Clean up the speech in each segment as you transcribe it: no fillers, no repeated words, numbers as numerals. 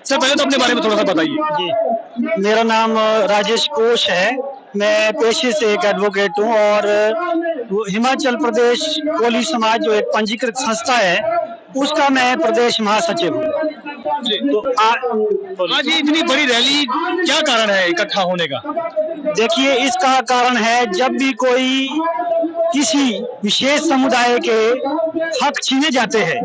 Sir पहले तो अपने बारे में थोड़ा सा बताइए। जी, मेरा नाम राजेश कोश है। मैं पेशे से एक एडवोकेट हूँ और हिमाचल प्रदेश कोली समाज जो एक पंजीकृत संस्था है उसका मैं प्रदेश महासचिव हूँ। तो आज ये इतनी बड़ी रैली क्या कारण है इकट्ठा होने का? देखिए, इसका कारण है जब भी कोई किसी विशेष समुदाय के हक छीने जाते हैं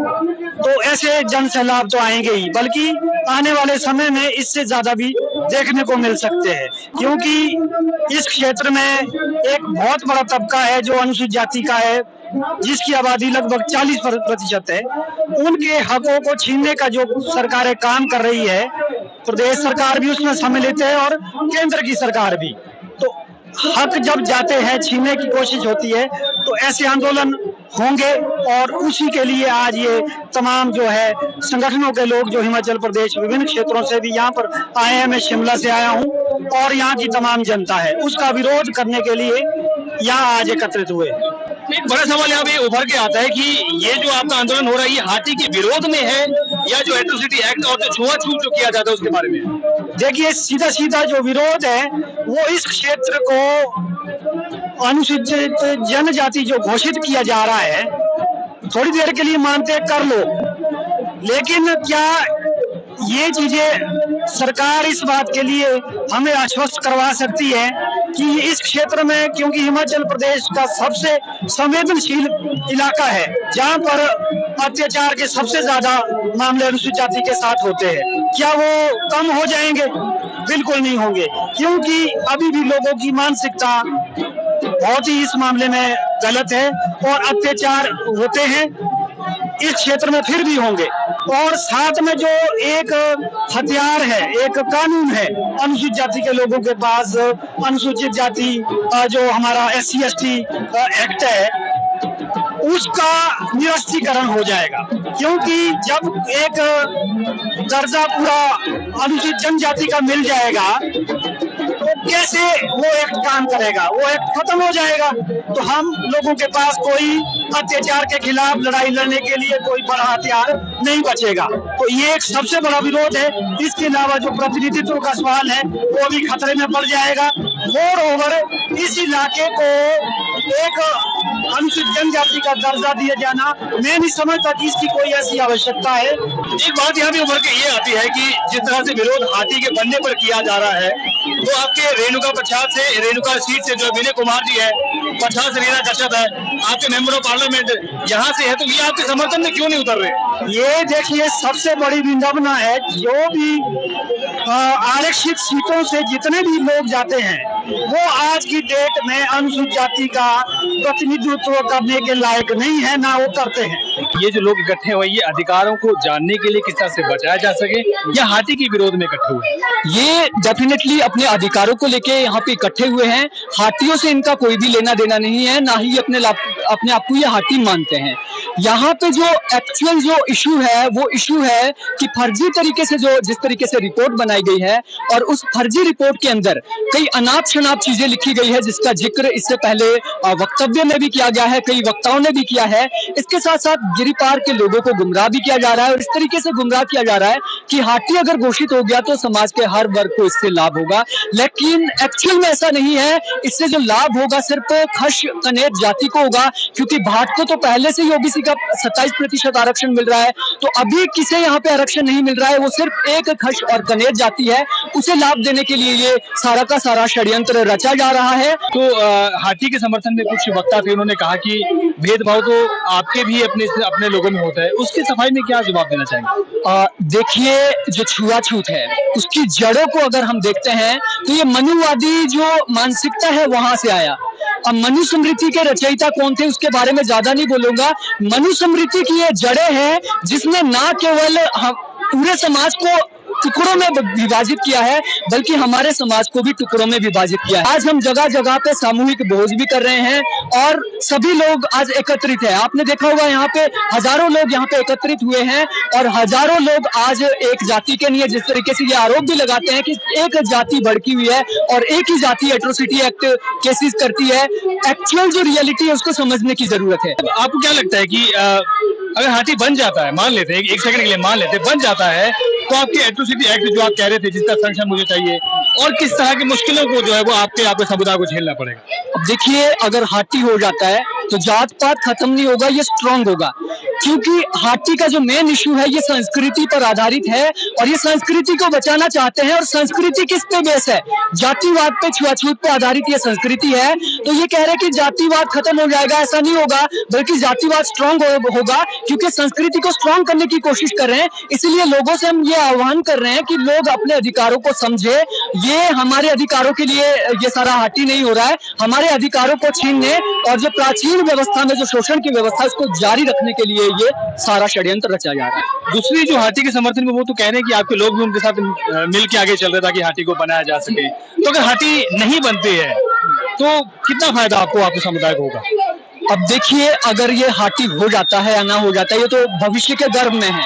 तो ऐसे जन सैलाब तो आएंगे ही, बल्कि आने वाले समय में इससे ज्यादा भी देखने को मिल सकते हैं, क्योंकि इस क्षेत्र में एक बहुत बड़ा तबका है जो अनुसूचित जाति का है, जिसकी आबादी लगभग 40% है। उनके हकों को छीनने का जो सरकारें काम कर रही है, प्रदेश सरकार भी उसमें सम्मिलित है और केंद्र की सरकार भी। तो हक जब जाते हैं, छीनने की कोशिश होती है, तो ऐसे आंदोलन होंगे और उसी के लिए आज ये तमाम जो है संगठनों के लोग जो हिमाचल प्रदेश विभिन्न क्षेत्रों से भी यहाँ पर आए हैं, मैं शिमला से आया हूँ और यहाँ की तमाम जनता है उसका विरोध करने के लिए यहाँ आज एकत्रित हुए। एक बड़ा सवाल यहाँ पे उभर के आता है कि ये जो आपका आंदोलन हो रहा है ये हाथी के विरोध में है या जो एट्रोसिटी एक्ट और जो छुआछूत जो किया जाता है उसके बारे में? देखिए, सीधा सीधा जो विरोध है वो इस क्षेत्र को अनुसूचित जनजाति जो घोषित किया जा रहा है, थोड़ी देर के लिए मानते कर लो, लेकिन क्या ये चीजें सरकार इस बात के लिए हमें आश्वस्त करवा सकती है कि इस क्षेत्र में, क्योंकि हिमाचल प्रदेश का सबसे संवेदनशील इलाका है जहां पर अत्याचार के सबसे ज्यादा मामले अनुसूचित जाति के साथ होते हैं, क्या वो कम हो जाएंगे? बिल्कुल नहीं होंगे, क्योंकि अभी भी लोगों की मानसिकता बहुत ही इस मामले में गलत है और अत्याचार होते हैं इस क्षेत्र में, फिर भी होंगे। और साथ में जो एक हथियार है, एक कानून है अनुसूचित जाति के लोगों के पास, अनुसूचित जाति जो हमारा SC/ST एक्ट है उसका निरस्तीकरण हो जाएगा, क्योंकि जब एक दर्जा पूरा अनुसूचित जनजाति का मिल जाएगा तो कैसे वो एक्ट काम करेगा? वो एक्ट खत्म हो जाएगा, तो हम लोगों के पास कोई अत्याचार के खिलाफ लड़ाई लड़ने के लिए कोई बड़ा हथियार नहीं बचेगा। तो ये एक सबसे बड़ा विरोध है। इसके अलावा जो प्रतिनिधित्व का सवाल है वो भी खतरे में पड़ जाएगा। मोर ओवर इस इलाके को एक अनुसूचित जनजाति का दर्जा दिया जाना, मैं नहीं समझता कि इसकी कोई ऐसी आवश्यकता है। एक बात यहाँ भी उभर के ये आती है कि जिस तरह से विरोध हाथी के बनने पर किया जा रहा है, तो आपके रेणुका प्रसाद से, रेणुका सीट से जो विनय कुमार जी है, प्रसाद से रीना कश्यप है, आपके मेंबर ऑफ पार्लियामेंट यहाँ से है, तो ये आपके समर्थन में क्यों नहीं उतर रहे? ये देखिए, सबसे बड़ी विडंबना है, जो भी आरक्षित सीटों से जितने भी लोग जाते हैं वो आज की डेट में अनुसूचित जाति का प्रतिनिधित्व करने के लायक नहीं है, ना वो करते हैं। ये जो लोग इकट्ठे हुए, ये अधिकारों को जानने के लिए किस तरह से बचाया जा सके या हाथी के विरोध में इकट्ठे हुए? ये डेफिनेटली अपने अधिकारों को लेके यहाँ पे इकट्ठे हुए हैं। हाथियों से इनका कोई भी लेना देना नहीं है, ना ही अपने आप को ये हाथी मानते हैं। यहाँ पे जो एक्चुअल जो इशू है वो इशू है कि फर्जी तरीके से जो जिस तरीके से रिपोर्ट बनाई गई है और उस फर्जी रिपोर्ट के अंदर कई अनाप शनाप चीजें लिखी गई है, जिसका जिक्र इससे पहले वक्तव्य में भी किया गया है, कई वक्ताओं ने भी किया है। इसके साथ साथ गिरिपार के लोगों को गुमराह भी किया जा रहा है और इस तरीके से गुमराह किया जा रहा है कि हाथी अगर घोषित हो गया तो समाज के हर वर्ग को इससे लाभ होगा, लेकिन एक्चुअल में ऐसा नहीं है। इससे जो लाभ होगा सिर्फ खश कनेत जाति को होगा, क्योंकि भाट को तो पहले से ही ओबीसी का 27% आरक्षण मिल रहा है, तो अभी किसे यहाँ पे आरक्षण नहीं मिल रहा है, वो सिर्फ एक खश और कनेत जाति है, उसे लाभ देने के लिए ये सारा का सारा षड्यंत्र रचा जा रहा है। तो हाथी के समर्थन में कुछ वक्ता थे, उन्होंने कहा कि भेदभाव तो आपके भी अपने लोगों में होता है, उसकी सफाई में क्या जवाब देना चाहेंगे? देखिए, जो छुआछूत है उसकी जड़ों को अगर हम देखते हैं तो ये मनुवादी जो मानसिकता है वहां से आया। अब मनुस्मृति के रचयिता कौन थे उसके बारे में ज्यादा नहीं बोलूंगा। मनुस्मृति की ये जड़ें हैं जिसने ना केवल पूरे समाज को टुकड़ों में विभाजित किया है, बल्कि हमारे समाज को भी टुकड़ों में विभाजित किया है। आज हम जगह जगह पे सामूहिक भोज भी कर रहे हैं और सभी लोग आज एकत्रित हैं। आपने देखा होगा यहाँ पे हजारों लोग यहाँ पे एकत्रित हुए हैं और हजारों लोग आज एक जाति के नहीं है। जिस तरीके से ये आरोप भी लगाते हैं कि एक जाति भड़की हुई है और एक ही जाति एट्रोसिटी एक्ट केसेस करती है, एक्चुअल जो रियलिटी है उसको समझने की जरूरत है। आपको क्या लगता है कि अगर हाथी बन जाता है, मान लेते हैं एक सेकंड के लिए मान लेते हैं बन जाता है, तो आपके एट्रोसिटी एक्ट जो आप कह रहे थे जिसका संरक्षण मुझे चाहिए, और किस तरह की मुश्किलों को जो है वो आपके समुदाय को झेलना पड़ेगा? अब देखिए, अगर हाथी हो जाता है तो जात पात खत्म नहीं होगा, ये स्ट्रांग होगा, क्योंकि हाथी का जो मेन इशू है ये संस्कृति पर आधारित है और ये संस्कृति को बचाना चाहते हैं। और संस्कृति किस पे बेस है? जातिवाद पे, छुआछूत पे आधारित ये संस्कृति है। तो ये कह रहे हैं कि जातिवाद खत्म हो जाएगा, ऐसा नहीं होगा, बल्कि जातिवाद स्ट्रांग होगा, क्योंकि संस्कृति को स्ट्रांग करने की कोशिश कर रहे हैं। इसलिए लोगों से हम ये आह्वान कर रहे हैं कि लोग अपने अधिकारों को समझे। ये हमारे अधिकारों के लिए ये सारा हाथी नहीं हो रहा है, हमारे अधिकारों को छीनने और जो प्राचीन व्यवस्था में जो शोषण की व्यवस्था उसको जारी रखने के लिए ये सारा षड्यंत्र रचा जा रहा है। दूसरी जो हाथी के समर्थन में वो तो कह रहे हैं कि आपके लोग भी उनके साथ मिल के आगे चल रहे ताकि हाथी को बनाया जा सके। तो अगर हाथी नहीं बनते हैं तो कितना फायदा आपको, आपके समुदाय को होगा? अब देखिए, अगर ये हाथी हो जाता है या ना हो जाता है ये तो भविष्य के गर्भ में है,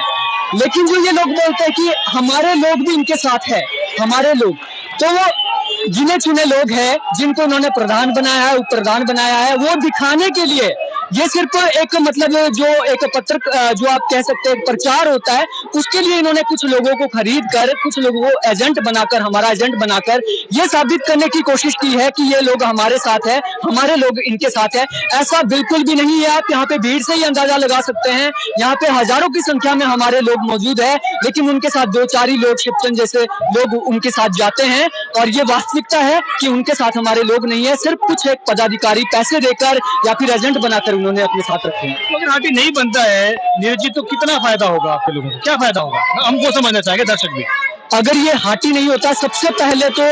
लेकिन जो ये लोग बोलते हैं कि हमारे लोग भी इनके साथ है, हमारे लोग, तो वो गिने चुने लोग हैं जिनको उन्होंने प्रधान बनाया है, उप प्रधान बनाया है, वो दिखाने के लिए ये सिर्फ एक मतलब जो एक पत्र जो आप कह सकते हैं प्रचार होता है, उसके लिए इन्होंने कुछ लोगों को खरीद कर, कुछ लोगों को एजेंट बनाकर, हमारा एजेंट बनाकर ये साबित करने की कोशिश की है कि ये लोग हमारे साथ है, हमारे लोग इनके साथ है। ऐसा बिल्कुल भी नहीं है। आप यहाँ पे भीड़ से ही अंदाजा लगा सकते हैं, यहाँ पे हजारों की संख्या में हमारे लोग मौजूद है, लेकिन उनके साथ दो चार ही लोग, शिवचंद जैसे लोग उनके साथ जाते हैं। और ये वास्तविकता है कि उनके साथ हमारे लोग नहीं है, सिर्फ कुछ एक पदाधिकारी पैसे देकर या फिर एजेंट बनाकर उन्होंने अपने साथ रखे हैं। तो अगर हाथी नहीं बनता है नीरज जी, तो कितना फायदा होगा आपके लोगों को? क्या फायदा होगा, हमको समझना चाहेंगे, दर्शक भी। अगर ये हाथी नहीं होता, सबसे पहले तो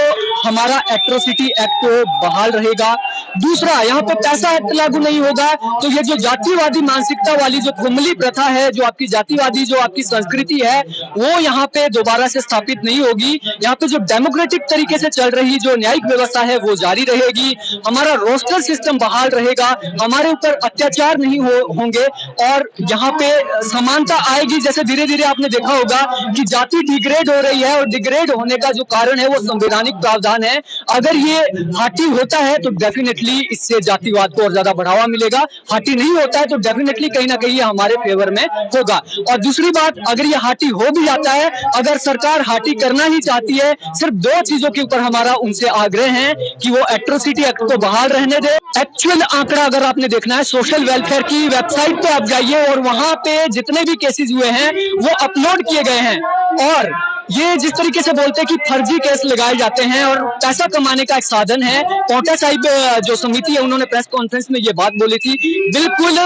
हमारा एट्रोसिटी एक्ट बहाल रहेगा। दूसरा, यहाँ पे पैसा एक्ट लागू नहीं होगा, तो ये जो जातिवादी मानसिकता वाली जो कुमली प्रथा है, जो आपकी जातिवादी जो आपकी संस्कृति है, वो यहाँ पे दोबारा से स्थापित नहीं होगी। यहाँ पे जो डेमोक्रेटिक तरीके से चल रही जो न्यायिक व्यवस्था है वो जारी रहेगी। हमारा रोस्टर सिस्टम बहाल रहेगा, हमारे ऊपर अत्याचार नहीं होंगे और यहाँ पे समानता आएगी। जैसे धीरे धीरे आपने देखा होगा कि जाति डिग्रेड हो रही है, और डिग्रेड होने का जो कारण है वो संवैधानिक प्रावधान है। अगर ये हाथी होता है तो डेफिनेटली इससे जातिवाद को और ज्यादा बढ़ावा मिलेगा। हाथी नहीं होता है तो डेफिनेटली कहीं ना कहीं ये हमारे फेवर में होगा। और दूसरी बात, अगर ये हाथी हो भी जाता है, अगर सरकार हाथी करना ही चाहती है, सिर्फ दो चीजों के ऊपर हमारा उनसे आग्रह है कि वो एट्रोसिटी एक्ट को बहाल रहने दे। एक्चुअल आंकड़ा अगर आपने देखना है, सोशल वेलफेयर की वेबसाइट पे आप जाइए और वहां पे जितने भी केसेस हुए हैं वो अपलोड किए गए हैं। और ये जिस तरीके से बोलते हैं कि फर्जी केस लगाए जाते हैं और पैसा कमाने का एक साधन है, पांवटा साहिब जो समिति है उन्होंने प्रेस कॉन्फ्रेंस में ये बात बोली थी, बिल्कुल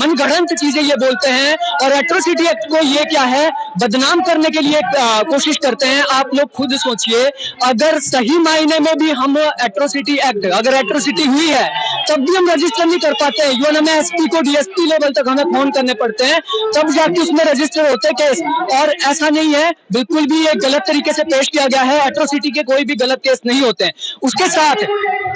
मनगढ़ंत चीजें ये बोलते हैं। और एट्रोसिटी एक्ट को ये क्या है, बदनाम करने के लिए कोशिश करते हैं। आप लोग खुद सोचिए, अगर सही मायने में भी हम एट्रोसिटी एक्ट, अगर एट्रोसिटी हुई है तब भी हम रजिस्टर नहीं कर पाते हैं। यूएन में एसपी को डीएसपी लेवल तक हमें फोन करने पड़ते हैं, तब जाके उसमें रजिस्टर होते हैं केस। और ऐसा नहीं है, बिल्कुल भी ये गलत तरीके से पेश किया गया है। एट्रोसिटी के कोई भी गलत केस नहीं होते हैं। उसके साथ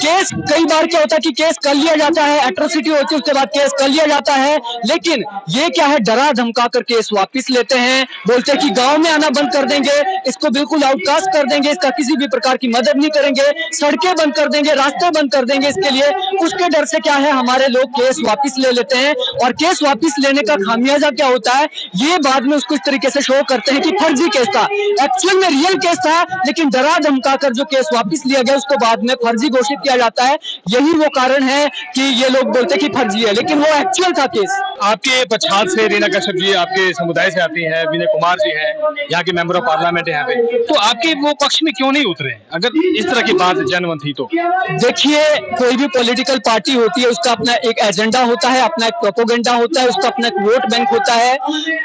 केस कई बार क्या होता है कि केस कर लिया जाता है, एट्रोसिटी होती है उसके बाद केस कर लिया जाता है, लेकिन ये क्या है, डरा धमका कर केस वापिस लेते हैं। बोलते हैं कि गांव में आना बंद कर देंगे, इसको बिल्कुल आउटकास्ट कर देंगे, इसका किसी भी प्रकार की मदद नहीं करेंगे, सड़कें बंद कर देंगे, रास्ते बंद कर देंगे इसके लिए। उसके डर से क्या है, हमारे लोग केस वापिस ले लेते हैं। और केस वापिस लेने का खामियाजा क्या होता है, ये बाद में उसको इस तरीके से शो करते हैं कि फर्जी केस था, एक्चुअल में रियल केस था, लेकिन डरा धमका कर जो केस वापिस लिया गया उसको बाद में फर्जी घोषित किया जाता है। यही वो कारण है कि ये लोग बोलते हैं कि फर्जी है, लेकिन वो एक्चुअल था केस। आपके पच्छाद से रीना कश्यप जी आपके समुदाय से आती हैं, विनय कुमार जी हैं, यहाँ के मेंबर ऑफ पार्लियामेंट है यहाँ पे, तो आपके वो पक्ष में क्यों नहीं उतरे अगर इस तरह की बात जनमन थी तो? देखिए, कोई भी पॉलिटिकल पार्टी होती है, उसका अपना एक एजेंडा होता है, अपना एक प्रोपोगेंडा होता है, उसका अपना एक वोट बैंक होता है।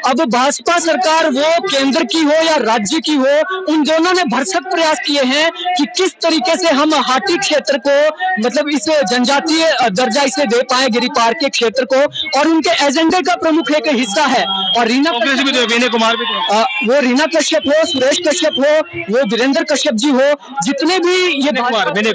अब भाजपा सरकार वो केंद्र की हो या राज्य की हो, उन दोनों ने भरसक प्रयास किए हैं कि किस तरीके से हम हाटी क्षेत्र को, मतलब इस जनजातीय दर्जा इसे दे पाए, गिरिपार के क्षेत्र को, और उनके एजेंडे का प्रमुख एक हिस्सा है। और रीना विनय कुमार भी वो रीना कश्यप हो, सुरेश कश्यप हो, वो वीरेंद्र कश्यप जी हो, जितने भी ये विनय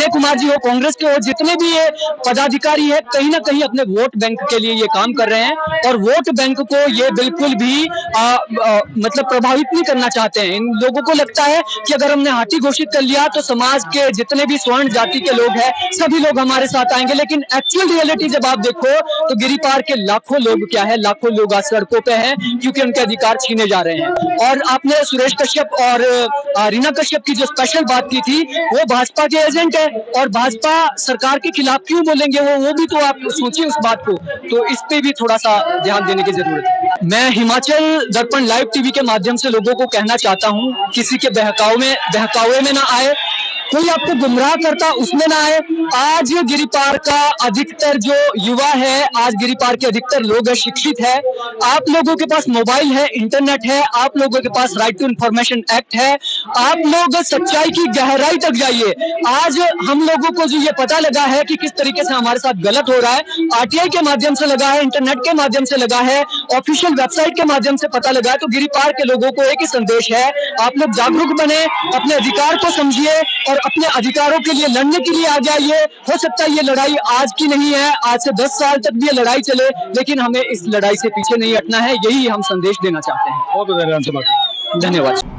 कुमार जी हो, कांग्रेस के हो, जितने भी ये पदाधिकारी है, कहीं ना कहीं अपने वोट बैंक के लिए ये काम कर रहे हैं। और वोट बैंक को ये बिल्कुल भी मतलब प्रभावित नहीं करना चाहते हैं। इन लोगों को लगता है कि अगर हमने हाथी घोषित कर लिया तो समाज के जितने भी स्वर्ण जाति के लोग हैं सभी लोग हमारे साथ आएंगे। लेकिन एक्चुअल रियलिटी जब आप देखो तो गिरिपार के लाखों लोग क्या है, लाखों लोग आज सड़कों पे हैं क्योंकि उनके अधिकार छीने जा रहे हैं। और आपने सुरेश कश्यप और रीना कश्यप की जो स्पेशल बात की थी, वो भाजपा के एजेंट है और भाजपा सरकार के खिलाफ क्यों बोलेंगे वो भी तो आप सोचिए उस बात को, तो इस पे भी थोड़ा सा ध्यान देने की जरूरत है। मैं हिमाचल दर्पण लाइव टीवी के माध्यम से लोगों को कहना चाहता हूं, किसी के बहकावे में ना आए, कोई आपको गुमराह करता उसमें ना आए। आज गिरिपार का अधिकतर जो युवा है, आज गिरिपार के अधिकतर लोग है, शिक्षित है। आप लोगों के पास मोबाइल है, इंटरनेट है, आप लोगों के पास राइट टू इंफॉर्मेशन एक्ट है, आप लोग सच्चाई की गहराई तक जाइए। आज हम लोगों को जो ये पता लगा है कि किस तरीके से हमारे साथ गलत हो रहा है, आरटीआई के माध्यम से लगा है, इंटरनेट के माध्यम से लगा है, ऑफिशियल वेबसाइट के माध्यम से पता लगा है। तो गिरिपार के लोगों को एक ही संदेश है, आप लोग जागरूक बने, अपने अधिकार को समझिए और अपने अधिकारों के लिए लड़ने के लिए आ जाइए। हो सकता है ये लड़ाई आज की नहीं है, आज से 10 साल तक भी ये लड़ाई चले, लेकिन हमें इस लड़ाई से पीछे नहीं हटना है, यही हम संदेश देना चाहते हैं। बहुत धन्यवाद। धन्यवाद।